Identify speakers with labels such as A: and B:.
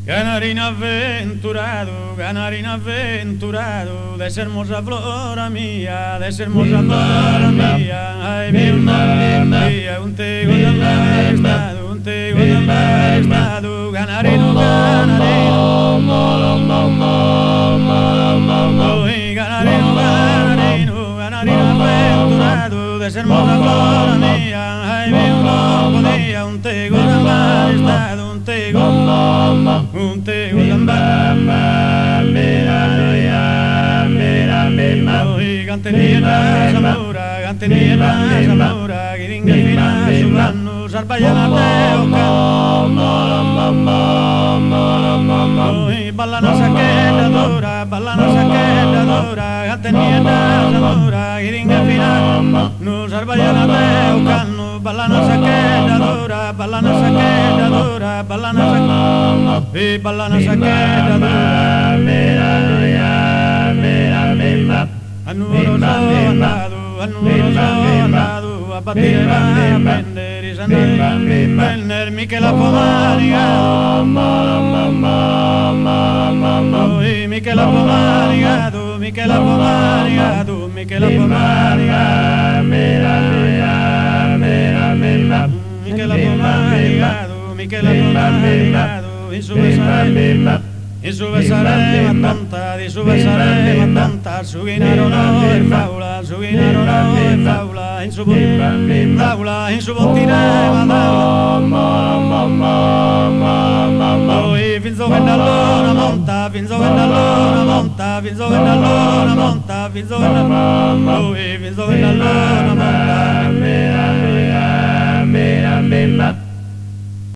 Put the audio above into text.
A: Canarín aventurado, de esa hermosa flora mía, de esa hermosa flora mía. Ay, mi María, un tego de estado, un tego de estado, canarino, canarino. Ay, canarino, canarino, canarino aventurado, de esa hermosa flora mía. Ay, mi podía, un tego de estado, un tego de Gantenía Zamora, Giringa Fina, Subano, Sarpayana, Ballana saqueta dura, Gantenía Zamora, Giringa Fina, no Sarpayana, Cano, Ballana saqueta dura, Ballana saqueta dura, Ballana saqueta dura. Andado, a batir a vender y vender Miquel Apomariga, Miquel Apomariga, Miquel Apomariga, Miquel Apomariga, Miquel Apomariga, y su besaré tonta, y su besaré tonta, su guinaro no es faula, su guinaro no es faula, en su faula, en su botina y fins que la lona monta, fins que la lona monta, fins que la lona monta, fins que la lona monta,